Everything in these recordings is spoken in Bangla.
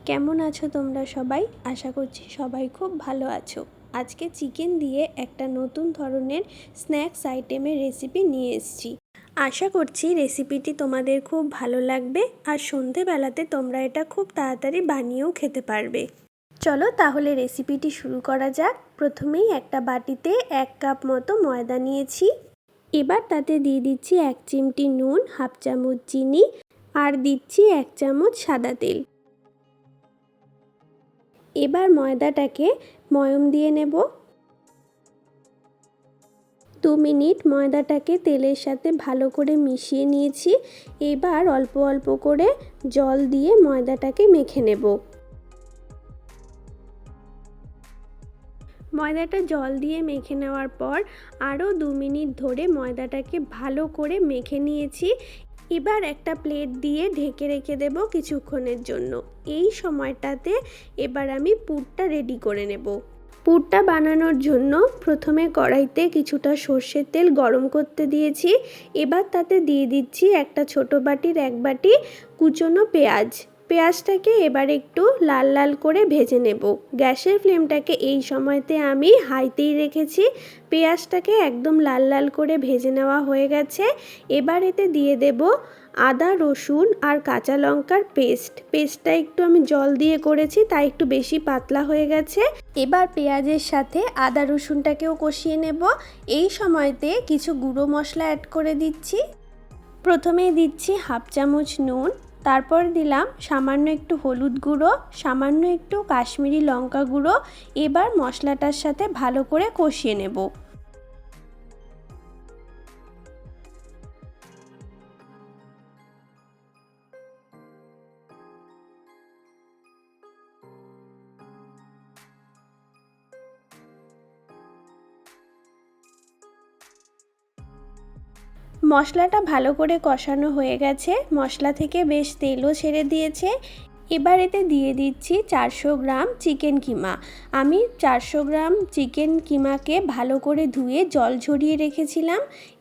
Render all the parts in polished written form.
কেমন আছো তোমরা সবাই? আশা করছি সবাই খুব ভালো আছো। আজকে চিকেন দিয়ে একটা নতুন ধরনের স্ন্যাক্স আইটেমের রেসিপি নিয়ে এসেছি। আশা করছি রেসিপিটি তোমাদের খুব ভালো লাগবে আর সন্ধেবেলাতে তোমরা এটা খুব তাড়াতাড়ি বানিয়েও খেতে পারবে। চলো তাহলে রেসিপিটি শুরু করা যাক। প্রথমেই একটা বাটিতে 1 কাপ মতো ময়দা নিয়েছি। এবার তাতে দিয়ে দিচ্ছি 1 চিমটি নুন, হাফ চামচ চিনি আর দিচ্ছি 1 চামচ সাদা তেল। এবার ময়দাটাকে ময়ম দিয়ে নেব। 2 মিনিট ময়দাটাকে তেলের সাথে ভালো করে মিশিয়ে নিয়েছি। এবার অল্প অল্প করে জল দিয়ে ময়দাটাকে মেখে নেব। ময়দাটা জল দিয়ে মেখে নেওয়ার পর আরও 2 মিনিট ধরে ময়দাটাকে ভালো করে মেখে নিয়েছি। এবার একটা প্লেট দিয়ে ঢেকে রেখে দেব কিছুক্ষণের জন্য। এই সময়টাতে এবার আমি পুরটা রেডি করে নেব। পুরটা বানানোর জন্য প্রথমে কড়াইতে কিছুটা সর্ষের তেল গরম করতে দিয়েছি। এবার তাতে দিয়ে দিচ্ছি একটা ছোট বাটির 1 বাটি কুচনো পেঁয়াজ। পেঁয়াজটাকে এবার একটু লাল লাল করে ভেজে নেব। গ্যাসের ফ্লেমটাকে এই সময়তে আমি হাইতেই রেখেছি। পেঁয়াজটাকে একদম লাল লাল করে ভেজে নেওয়া হয়ে গেছে। এবার এতে দিয়ে দেব আদা, রসুন আর কাঁচা লঙ্কার পেস্টটা একটু আমি জল দিয়ে করেছি, তাই একটু বেশি পাতলা হয়ে গেছে। এবার পেঁয়াজের সাথে আদা রসুনটাকেও কষিয়ে নেব। এই সময়তে কিছু গুঁড়ো মশলা অ্যাড করে দিচ্ছি। প্রথমেই দিচ্ছি হাফ চামচ নুন, তারপর দিলাম সামান্য একটু হলুদ গুঁড়ো, সামান্য একটু কাশ্মীরি লঙ্কা গুঁড়ো। এবার মশলাটার সাথে ভালো করে কষিয়ে নেব। মশলাটা ভালো করে কষানো হয়ে গেছে, মশলা থেকে বেশ তেলও ছেড়ে দিয়েছে। এবার এতে দিয়ে দিচ্ছি 400 গ্রাম চিকেন কিমা। আমি 400 গ্রাম চিকেন কিমাকে ভালো করে ধুয়ে জল ঝরিয়ে রেখেছিলাম।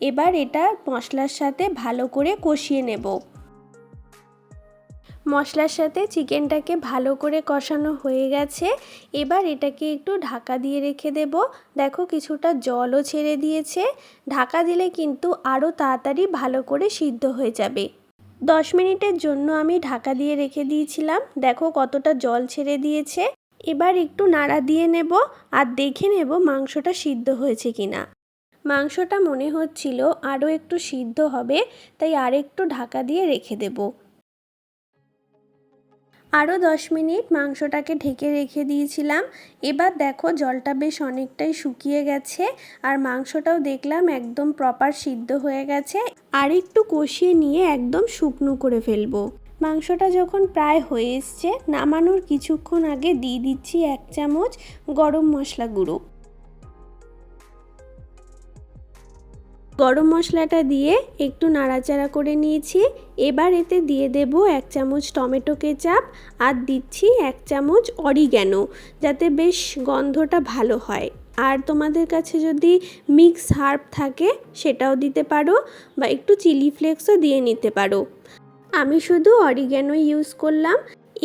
এবার এটা মশলার সাথে ভালো করে কষিয়ে নেব। মশলার সাথে চিকেনটাকে ভালো করে কষানো হয়ে গেছে। এবার এটাকে একটু ঢাকা দিয়ে রেখে দেব। দেখো কিছুটা জলও ছেড়ে দিয়েছে। ঢাকা দিলে কিন্তু আরও তাড়াতাড়ি ভালো করে সিদ্ধ হয়ে যাবে। 10 মিনিটের জন্য আমি ঢাকা দিয়ে রেখে দিয়েছিলাম। দেখো কতটা জল ছেড়ে দিয়েছে। এবার একটু নাড়া দিয়ে নেব আর দেখে নেব মাংসটা সিদ্ধ হয়েছে কিনা। মাংসটা মনে হচ্ছিল আরও একটু সিদ্ধ হবে, তাই আরেকটু ঢাকা দিয়ে রেখে দেব। আরও 10 মিনিট মাংসটাকে ঢেকে রেখে দিয়েছিলাম। এবার দেখো জলটা বেশ অনেকটাই শুকিয়ে গেছে আর মাংসটাও দেখলাম একদম প্রপার সিদ্ধ হয়ে গেছে। আর একটু কষিয়ে নিয়ে একদম শুকনো করে ফেলবো। মাংসটা যখন প্রায় হয়ে এসছে, নামানোর কিছুক্ষণ আগে দিয়ে দিচ্ছি 1 চামচ গরম মশলা গুঁড়ো। গরম মশলাটা দিয়ে একটু নাড়াচাড়া করে নিয়েছি। এবার এতে দিয়ে দেব 1 চামচ টমেটো কেচাপ আর দিচ্ছি 1 চামচ অরিগ্যানো, যাতে বেশ গন্ধটা ভালো হয়। আর তোমাদের কাছে যদি মিক্স হার্ব থাকে সেটাও দিতে পারো, বা একটু চিলি ফ্লেক্সও দিয়ে নিতে পারো। আমি শুধু অরিগ্যানো ইউজ করলাম।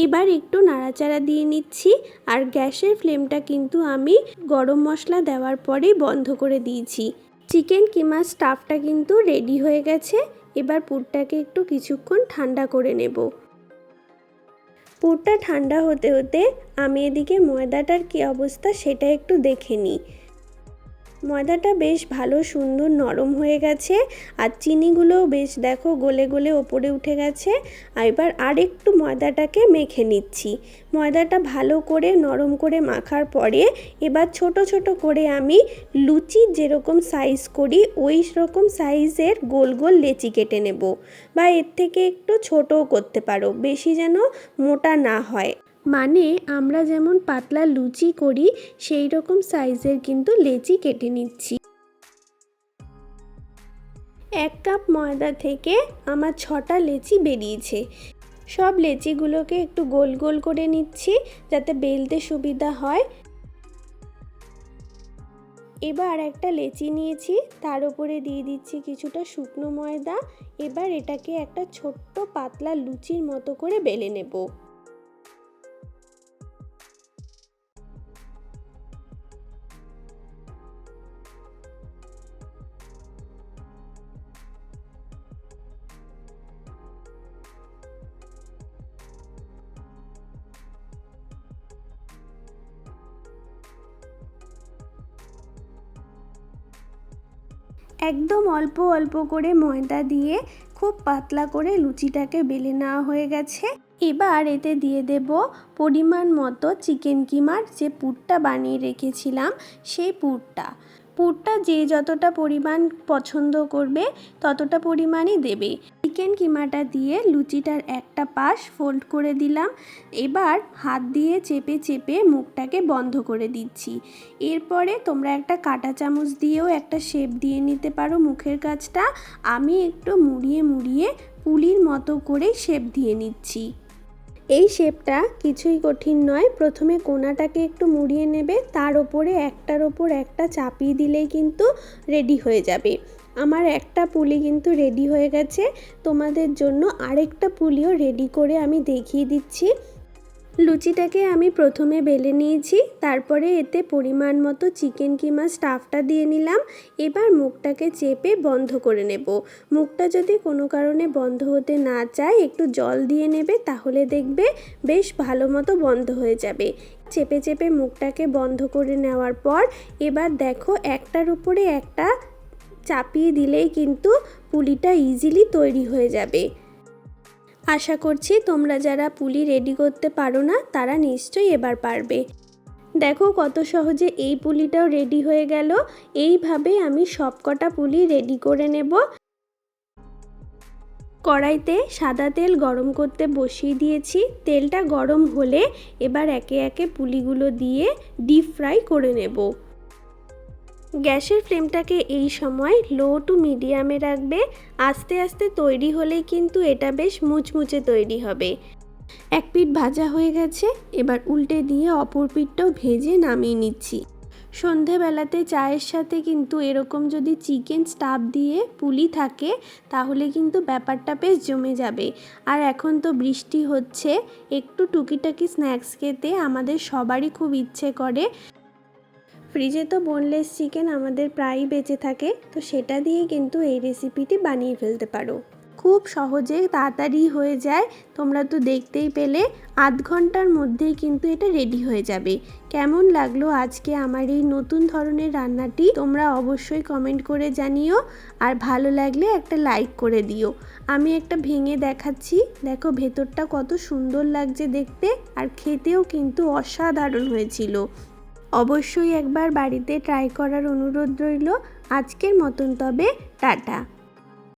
এবার একটু নাড়াচাড়া দিয়ে নিচ্ছি আর গ্যাসের ফ্লেমটা কিন্তু আমি গরম মশলা দেওয়ার পরেই বন্ধ করে দিয়েছি। চিকেন কিমা স্টাফটা কিন্তু রেডি হয়ে গেছে। এবার পুরটাকে একটু কিছুক্ষণ ঠান্ডা করে নেব। পুরটা ঠান্ডা হতে হতে আমি এদিকে ময়দাটার কী অবস্থা সেটা একটু দেখে নিই। ময়দাটা বেশ ভালো সুন্দর নরম হয়ে গেছে আর চিনিগুলোও বেশ দেখো গলে গলে ওপরে উঠে গেছে। আর এবার আরেকটু ময়দাটাকে মেখে নিচ্ছি। ময়দাটা ভালো করে নরম করে মাখার পরে এবার ছোট ছোট করে আমি লুচি যেরকম সাইজ করি ওই রকম সাইজের গোল গোল লেচি কেটে নেব, বা এর থেকে একটু ছোটও করতে পারো, বেশি যেন মোটা না হয়। মানে আমরা যেমন পাতলা লুচি করি সেই রকম সাইজের কিন্তু লেচি কেটে নিচ্ছি। 1 কাপ ময়দা থেকে আমার 6টা লেচি বেরিয়েছে। সব লেচিগুলোকে একটু গোল গোল করে নিচ্ছি যাতে বেলতে সুবিধা হয়। এবার একটা লেচি নিয়েছি, তার উপরে দিয়ে দিচ্ছি কিছুটা শুকনো ময়দা। এবার এটাকে একটা ছোট্ট পাতলা লুচির মতো করে বেলে নেব। একদম অল্প অল্প করে ময়দা দিয়ে খুব পাতলা করে লুচিটাকে বেলে নেওয়া হয়ে গেছে। এবার এতে দিয়ে দেব পরিমাণ মতো চিকেন কিমার যে পুরটা বানিয়ে রেখেছিলাম সেই পুরটা যে যতটা পরিমাণ পছন্দ করবে ততটা পরিমাণই দেবে। চিকেন কিমাটা দিয়ে লুচিটার একটা পাশ ফোল্ড করে দিলাম। এবার হাত দিয়ে চেপে চেপে মুখটাকে বন্ধ করে দিচ্ছি। এরপরে তোমরা একটা কাঁটা চামচ দিয়েও একটা শেপ দিয়ে নিতে পারো মুখের কাছটা। আমি একটু মুড়িয়ে মুড়িয়ে পুলির মতো করে শেপ দিয়ে নিচ্ছি। এই শেপটা কিছুই কঠিন নয়। প্রথমে কোণাটাকে একটু মুড়িয়ে নেবে, তার ওপরে একটার ওপর একটা চাপিয়ে দিলেই কিন্তু রেডি হয়ে যাবে। আমার একটা পুলি কিন্তু রেডি হয়ে গেছে, তোমাদের জন্য আরেকটা পুলিও রেডি করে আমি দেখিয়ে দিচ্ছি। লুচিটাকে আমি প্রথমে বেলে নিয়েছি, তারপরে এতে পরিমাণ মতো চিকেন কিমা স্টাফটা দিয়ে নিলাম। এবার মুখটাকে চেপে বন্ধ করে নেব। মুখটা যদি কোনো কারণে বন্ধ হতে না চায় একটু জল দিয়ে নেবে, তাহলে দেখবে বেশ ভালো মতো বন্ধ হয়ে যাবে। চেপে চেপে মুখটাকে বন্ধ করে নেওয়ার পর এবার দেখো একটার উপরে একটা চাপিয়ে দিলেই কিন্তু পুলিটা ইজিলি তৈরি হয়ে যাবে। আশা করছি তোমরা যারা পুলি রেডি করতে পারো না তারা নিশ্চয়ই এবার পারবে। দেখো কত সহজে এই পুলিটাও রেডি হয়ে গেল। এইভাবে আমি সবকটা পুলি রেডি করে নেব। কড়াইতে সাদা তেল গরম করতে বসিয়ে দিয়েছি। তেলটা গরম হলে এবার একে একে পুলিগুলো দিয়ে ডিপ ফ্রাই করে নেব। গ্যাসের ফ্লেমটাকে এই সময় লো টু মিডিয়ামে রাখবে। আস্তে আস্তে তৈরি হলেই কিন্তু এটা বেশ মুচমুচে তৈরি হবে। এক পিঠ ভাজা হয়ে গেছে, এবার উল্টে দিয়ে অপর পিঠটাও ভেজে নামিয়ে নিচ্ছি। সন্ধেবেলাতে চায়ের সাথে কিন্তু এরকম যদি চিকেন স্টাফ দিয়ে পুলি থাকে তাহলে কিন্তু ব্যাপারটা বেশ জমে যাবে। আর এখন তো বৃষ্টি হচ্ছে, একটু টুকিটাকি স্ন্যাক্স খেতে আমাদের সবারই খুব ইচ্ছে করে। ফ্রিজে তো বোনলেস চিকেন আমাদের প্রায়ই বেঁচে থাকে, তো সেটা দিয়ে কিন্তু এই রেসিপিটি বানিয়ে ফেলতে পারো। খুব সহজে তাড়াতাড়ি হয়ে যায়। তোমরা তো দেখতেই পেলে আধ ঘন্টার মধ্যেই কিন্তু এটা রেডি হয়ে যাবে। কেমন লাগলো আজকে আমার এই নতুন ধরনের রান্নাটি তোমরা অবশ্যই কমেন্ট করে জানিও। আর ভালো লাগলে একটা লাইক করে দিও। আমি একটা ভেঙে দেখাচ্ছি, দেখো ভেতরটা কত সুন্দর লাগছে দেখতে, আর খেতেও কিন্তু অসাধারণ হয়েছিল। অবশ্যই একবার বাড়িতে ট্রাই করার অনুরোধ রইল। আজকের মতন তবে টাটা।